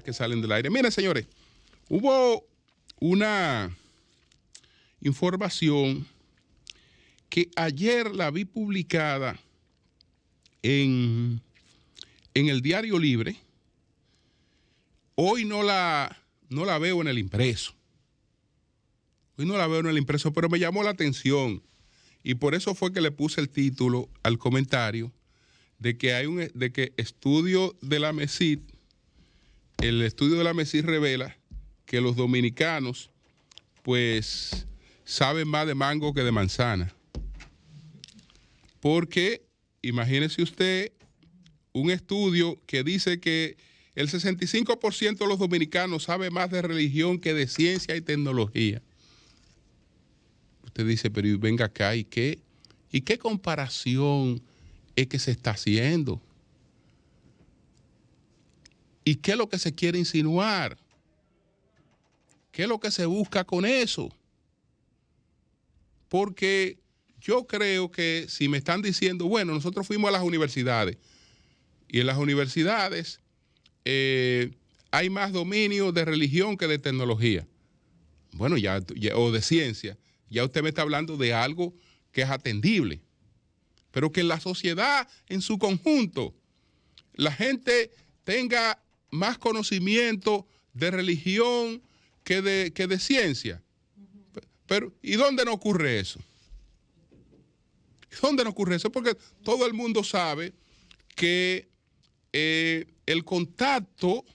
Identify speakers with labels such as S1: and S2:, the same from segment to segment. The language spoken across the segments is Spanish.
S1: que salen del aire. Miren, señores, hubo una información que ayer la vi publicada en el Diario Libre. Hoy no la veo en el impreso. Hoy no la veo en el impreso, pero me llamó la atención. Y por eso fue que le puse el título al comentario de que estudio de la MESID, el estudio de la MESID revela que los dominicanos, pues, saben más de mango que de manzana. Porque, imagínese usted, un estudio que dice que el 65% de los dominicanos sabe más de religión que de ciencia y tecnología. Usted dice, pero venga acá, ¿y qué comparación es que se está haciendo? ¿Y qué es lo que se quiere insinuar? ¿Qué es lo que se busca con eso? Porque yo creo que si me están diciendo, bueno, nosotros fuimos a las universidades y en las universidades hay más dominio de religión que de tecnología. Bueno, ya o de ciencia. Ya usted me está hablando de algo que es atendible. Pero que en la sociedad en su conjunto la gente tenga más conocimiento de religión que de ciencia. Pero, ¿y dónde no ocurre eso? ¿Dónde no ocurre eso? Porque todo el mundo sabe que el contacto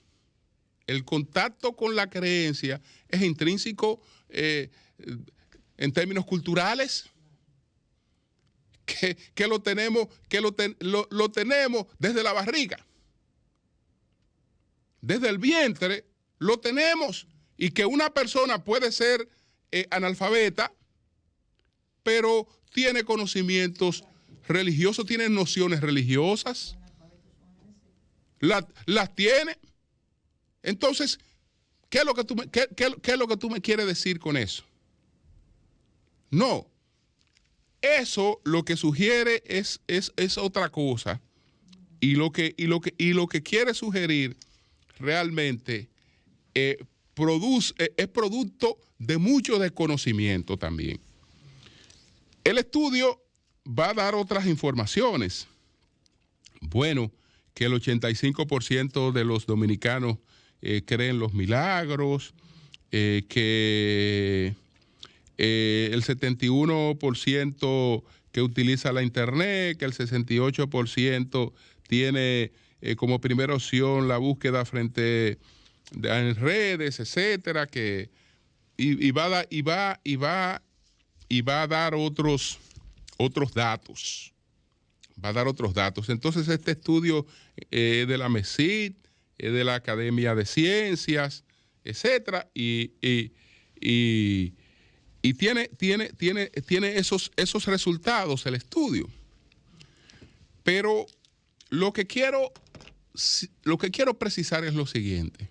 S1: con la creencia es intrínseco en términos culturales, que lo tenemos desde la barriga, desde el vientre lo tenemos, y que una persona puede ser analfabeta, pero tiene conocimientos religiosos, tiene nociones religiosas, las tiene. Entonces, ¿qué es lo que tú me quieres decir con eso? No, eso lo que sugiere es otra cosa, y lo que quiere sugerir realmente es producto de mucho desconocimiento también. El estudio va a dar otras informaciones. Bueno, que el 85% de los dominicanos creen los milagros, que el 71% que utiliza la internet, que el 68% tiene como primera opción la búsqueda en redes, etcétera, y va a dar otros datos. Va a dar otros datos. Entonces, este estudio de la MESID, de la Academia de Ciencias, etcétera, y tiene esos resultados el estudio. Pero lo que quiero precisar es lo siguiente.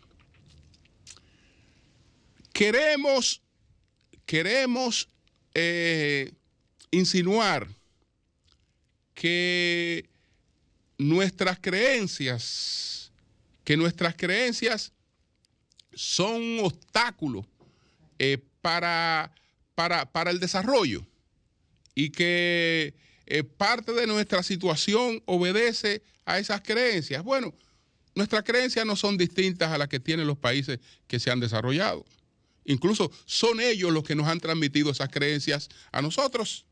S1: Queremos insinuar que nuestras creencias son un obstáculo para el desarrollo, y que parte de nuestra situación obedece a esas creencias. Bueno, nuestras creencias no son distintas a las que tienen los países que se han desarrollado. Incluso son ellos los que nos han transmitido esas creencias a nosotros.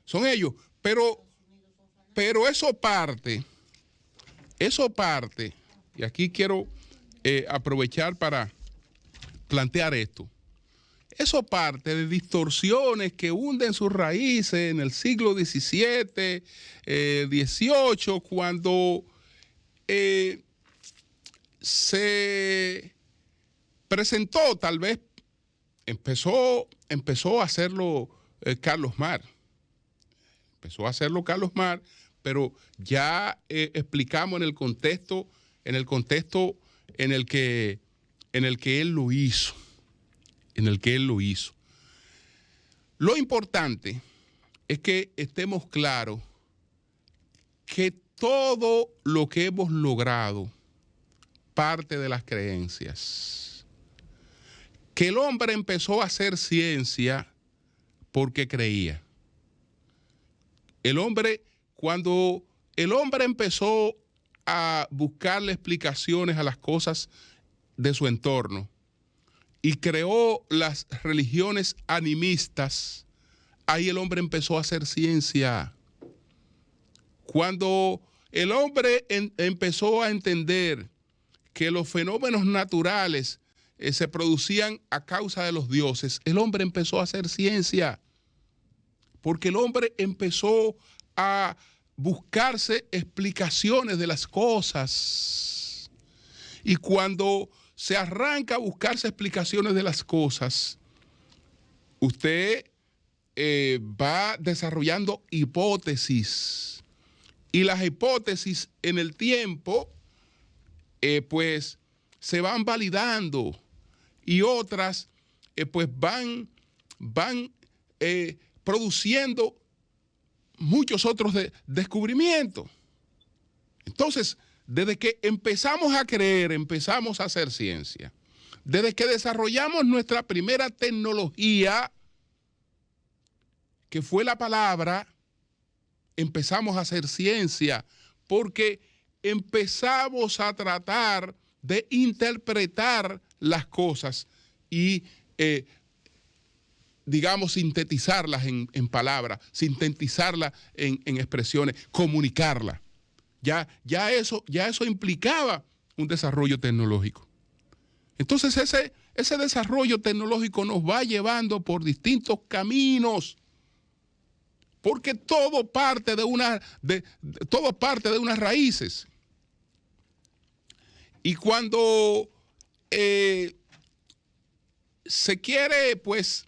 S1: Son ellos. Pero eso parte, y aquí quiero aprovechar para plantear esto. Eso parte de distorsiones que hunden sus raíces en el siglo XVII, XVIII, cuando se presentó, tal vez empezó a hacerlo Carlos Marx. Empezó a hacerlo Carlos Marx, pero ya explicamos en el contexto en el que él lo hizo. Lo importante es que estemos claros que todo lo que hemos logrado parte de las creencias. Que el hombre empezó a hacer ciencia porque creía. Cuando el hombre empezó a buscarle explicaciones a las cosas de su entorno y creó las religiones animistas, ahí el hombre empezó a hacer ciencia. Cuando el hombre empezó a entender que los fenómenos naturales se producían a causa de los dioses, el hombre empezó a hacer ciencia, porque el hombre empezó a buscarse explicaciones de las cosas. Y cuando se arranca a buscarse explicaciones de las cosas, usted va desarrollando hipótesis. Y las hipótesis en el tiempo, pues, se van validando. Y otras, pues, van produciendo muchos otros descubrimientos. Entonces, desde que empezamos a creer, empezamos a hacer ciencia. Desde que desarrollamos nuestra primera tecnología, que fue la palabra, empezamos a hacer ciencia, porque empezamos a tratar de interpretar las cosas y digamos, sintetizarlas en palabras, sintetizarlas en expresiones, comunicarlas. Ya eso implicaba un desarrollo tecnológico. Entonces ese desarrollo tecnológico nos va llevando por distintos caminos, porque todo parte de unas raíces. Y cuando se quiere, pues,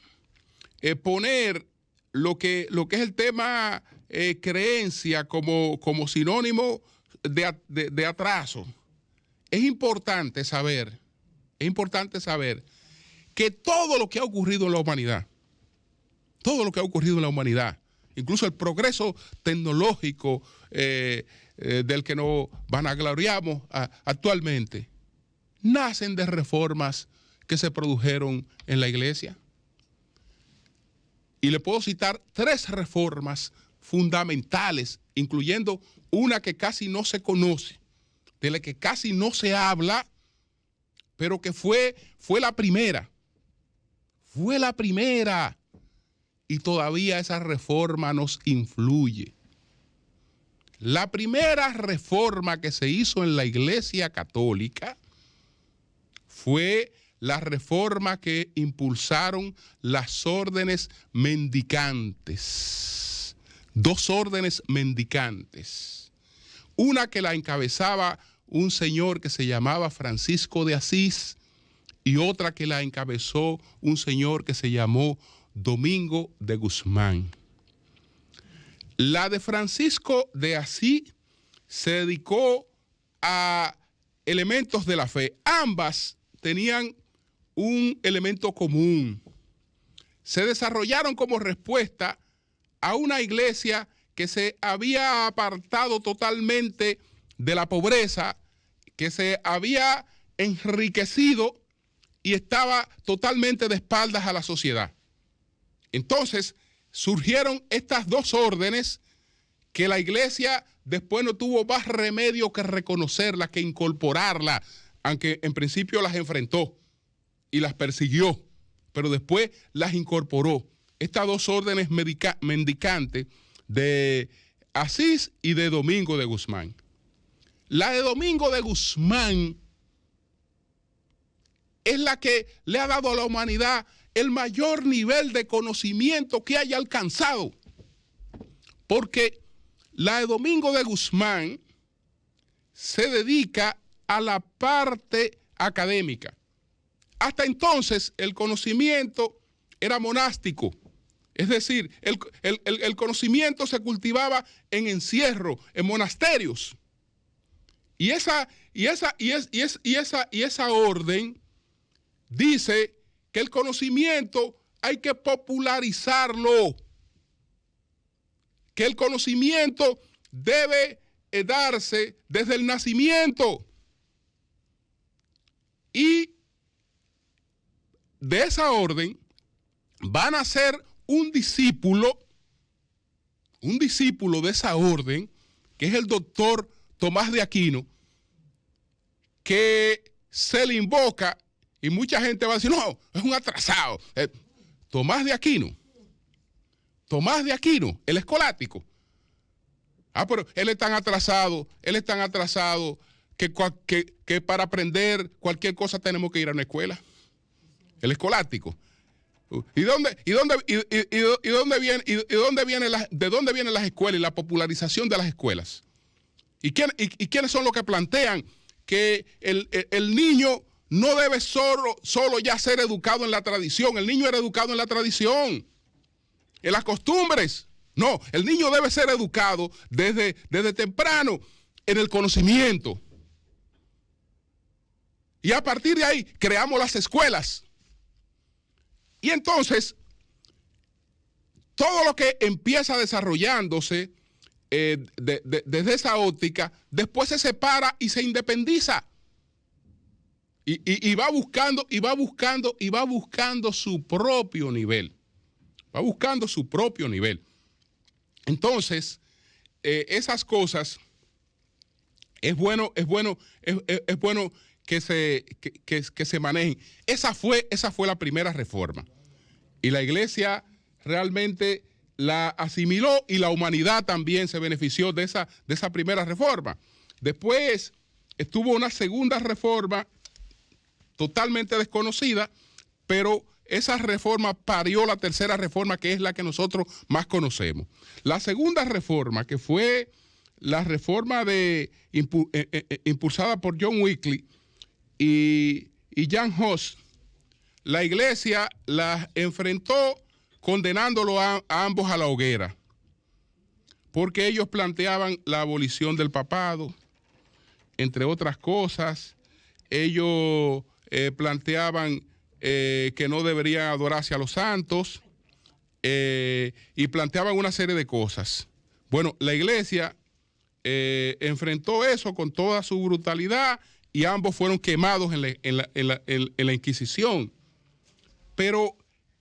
S1: poner lo que es el tema creencia como sinónimo de atraso, es importante saber que todo lo que ha ocurrido en la humanidad, incluso el progreso tecnológico del que nos vanagloriamos actualmente, nacen de reformas que se produjeron en la iglesia. Y le puedo citar 3 reformas fundamentales, incluyendo una que casi no se conoce, de la que casi no se habla, pero que fue la primera. Fue la primera. Y todavía esa reforma nos influye. La primera reforma que se hizo en la Iglesia Católica fue la reforma que impulsaron las órdenes mendicantes. 2 órdenes mendicantes. Una que la encabezaba un señor que se llamaba Francisco de Asís y otra que la encabezó un señor que se llamó Domingo de Guzmán. La de Francisco de Asís se dedicó a elementos de la fe. Ambas tenían un elemento común. Se desarrollaron como respuesta a una iglesia que se había apartado totalmente de la pobreza, que se había enriquecido y estaba totalmente de espaldas a la sociedad. Entonces surgieron estas 2 órdenes que la iglesia después no tuvo más remedio que reconocerlas, que incorporarlas, aunque en principio las enfrentó y las persiguió, pero después las incorporó. Estas 2 órdenes mendicantes de Asís y de Domingo de Guzmán. La de Domingo de Guzmán es la que le ha dado a la humanidad el mayor nivel de conocimiento que haya alcanzado. Porque la de Domingo de Guzmán se dedica a la parte académica. Hasta entonces el conocimiento era monástico, es decir, el conocimiento se cultivaba en encierro, en monasterios. Y esa orden dice que el conocimiento hay que popularizarlo, que el conocimiento debe darse desde el nacimiento. Y de esa orden van a ser un discípulo de esa orden, que es el doctor Tomás de Aquino, que se le invoca y mucha gente va a decir, no, es un atrasado. Tomás de Aquino, el escolástico. Pero él es tan atrasado que para aprender cualquier cosa tenemos que ir a una escuela. El escolástico. ¿De dónde vienen las escuelas y la popularización de las escuelas? ¿Y quiénes son los que plantean que el niño no debe solo ya ser educado en la tradición? El niño era educado en la tradición, en las costumbres. No, el niño debe ser educado desde temprano en el conocimiento. Y a partir de ahí creamos las escuelas. Y entonces, todo lo que empieza desarrollándose desde esa óptica, después se separa y se independiza. Y va buscando su propio nivel. Va buscando su propio nivel. Entonces, esas cosas es bueno que se manejen. Esa fue la primera reforma. Y la iglesia realmente la asimiló y la humanidad también se benefició de esa primera reforma. Después estuvo una segunda reforma totalmente desconocida, pero esa reforma parió la tercera reforma, que es la que nosotros más conocemos. La segunda reforma, que fue la reforma impulsada por John Wycliffe y Jan Hus, la iglesia la enfrentó condenándolo a ambos a la hoguera, porque ellos planteaban la abolición del papado, entre otras cosas. Ellos planteaban que no deberían adorarse a los santos y planteaban una serie de cosas. Bueno, la iglesia enfrentó eso con toda su brutalidad y ambos fueron quemados en la Inquisición. Pero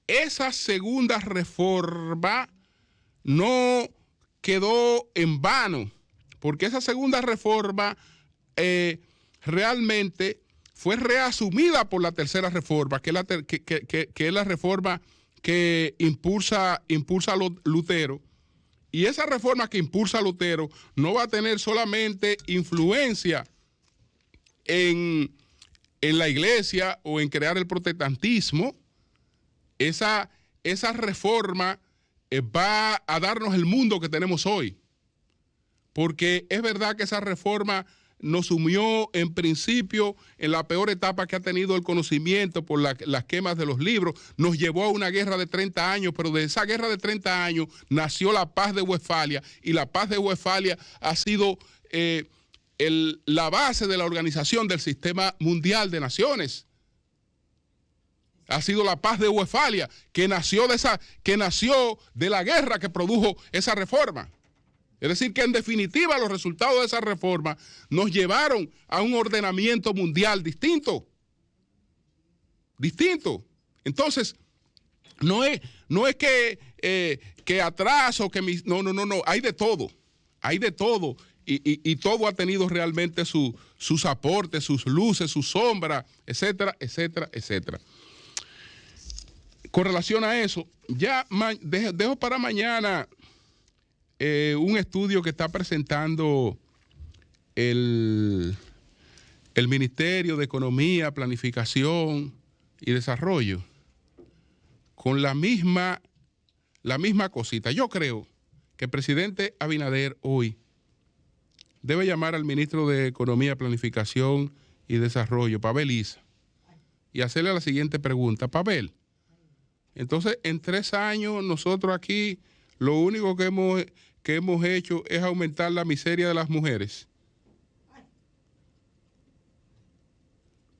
S1: esa segunda reforma no quedó en vano, porque esa segunda reforma realmente fue reasumida por la tercera reforma, que es la reforma que impulsa Lutero. Y esa reforma que impulsa Lutero no va a tener solamente influencia en la iglesia o en crear el protestantismo. Esa reforma va a darnos el mundo que tenemos hoy. Porque es verdad que esa reforma nos sumió en principio en la peor etapa que ha tenido el conocimiento por las quemas de los libros. Nos llevó a una guerra de 30 años, pero de esa guerra de 30 años nació la paz de Westfalia, y la paz de Westfalia ha sido la base de la organización del sistema mundial de naciones. Ha sido la paz de Westfalia, que nació de la guerra que produjo esa reforma. Es decir, que en definitiva los resultados de esa reforma nos llevaron a un ordenamiento mundial distinto. Entonces, no es que atraso, no, hay de todo. Y todo ha tenido realmente sus aportes, sus luces, sus sombras, etcétera, etcétera, etcétera. Con relación a eso, ya dejo para mañana un estudio que está presentando el Ministerio de Economía, Planificación y Desarrollo, con la misma cosita. Yo creo que el presidente Abinader hoy debe llamar al ministro de Economía, Planificación y Desarrollo, Pavel Issa, y hacerle la siguiente pregunta. Pavel, entonces en 3 años nosotros aquí lo único que hemos hecho es aumentar la miseria de las mujeres.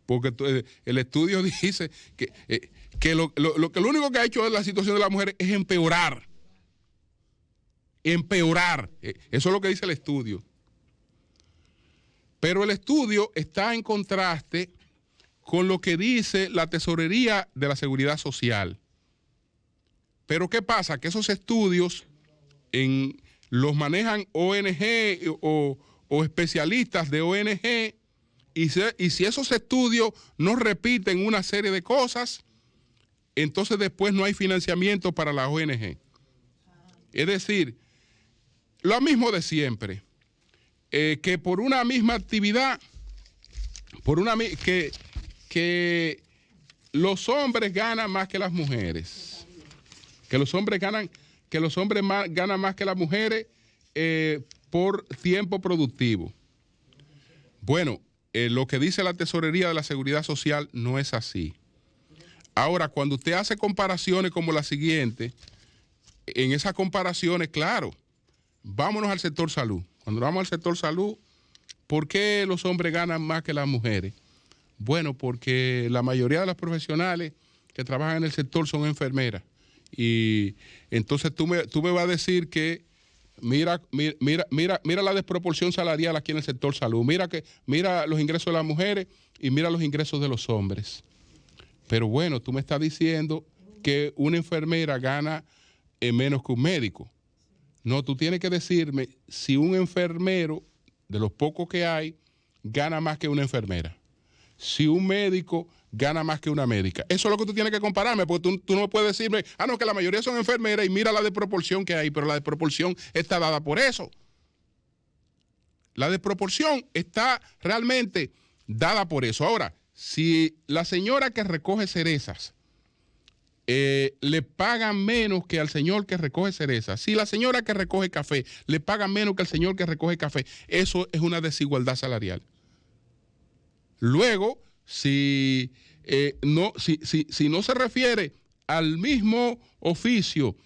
S1: Porque el estudio dice que lo único que ha hecho la situación de las mujeres es empeorar. Eso es lo que dice el estudio. Pero el estudio está en contraste con lo que dice la Tesorería de la Seguridad Social. Pero ¿qué pasa? Que esos estudios los manejan ONG o especialistas de ONG, y si esos estudios no repiten una serie de cosas, entonces después no hay financiamiento para la ONG. Es decir, lo mismo de siempre, que por una misma actividad, que los hombres ganan más que las mujeres, que los hombres ganan más que las mujeres por tiempo productivo. Bueno, lo que dice la Tesorería de la Seguridad Social no es así. Ahora, cuando usted hace comparaciones como la siguiente, en esas comparaciones, claro, vámonos al sector salud. Cuando vamos al sector salud, ¿por qué los hombres ganan más que las mujeres? Bueno, porque la mayoría de las profesionales que trabajan en el sector son enfermeras. Y entonces tú me vas a decir que mira la desproporción salarial aquí en el sector salud. Mira los ingresos de las mujeres y mira los ingresos de los hombres. Pero bueno, tú me estás diciendo que una enfermera gana menos que un médico. No, tú tienes que decirme si un enfermero, de los pocos que hay, gana más que una enfermera. Si un médico gana más que una médica. Eso es lo que tú tienes que compararme, porque tú no puedes decirme, no, que la mayoría son enfermeras y mira la desproporción que hay, pero la desproporción está dada por eso. La desproporción está realmente dada por eso. Ahora, si la señora que recoge cerezas le pagan menos que al señor que recoge cerezas, si la señora que recoge café le pagan menos que al señor que recoge café, eso es una desigualdad salarial. Luego, si no se refiere al mismo oficio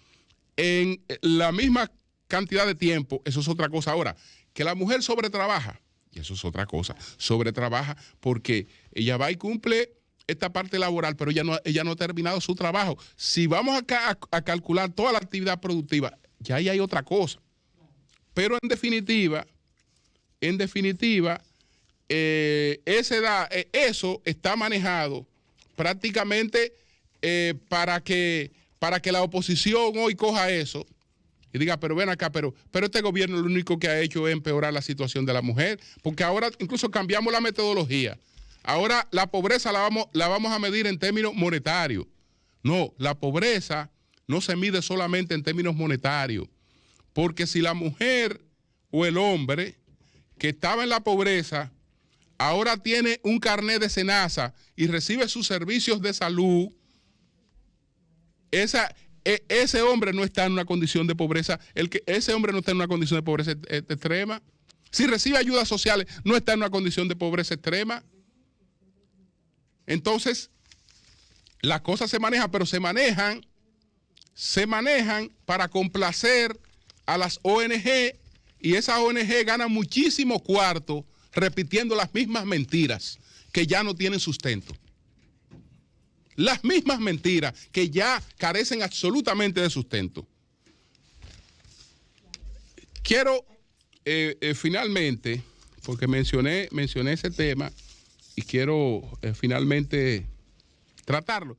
S1: en la misma cantidad de tiempo, eso es otra cosa. Ahora, que la mujer sobretrabaja, y eso es otra cosa, sobretrabaja porque ella va y cumple esta parte laboral, pero ella no ha terminado su trabajo. Si vamos acá a calcular toda la actividad productiva, ya ahí hay otra cosa. Pero en definitiva, eso está manejado prácticamente para que la oposición hoy coja eso y diga, pero ven acá, pero este gobierno lo único que ha hecho es empeorar la situación de la mujer, porque ahora incluso cambiamos la metodología. Ahora la pobreza la vamos a medir en términos monetarios. No, la pobreza no se mide solamente en términos monetarios, porque si la mujer o el hombre que estaba en la pobreza ahora tiene un carnet de SENASA y recibe sus servicios de salud, ese hombre no está en una condición de pobreza, ese hombre no está en una condición de pobreza extrema. Si recibe ayudas sociales, no está en una condición de pobreza extrema. Entonces, las cosas se manejan, pero se manejan para complacer a las ONG, y esas ONG ganan muchísimo cuarto repitiendo las mismas mentiras que ya no tienen sustento. Las mismas mentiras que ya carecen absolutamente de sustento. Quiero finalmente, porque mencioné ese tema y quiero finalmente tratarlo.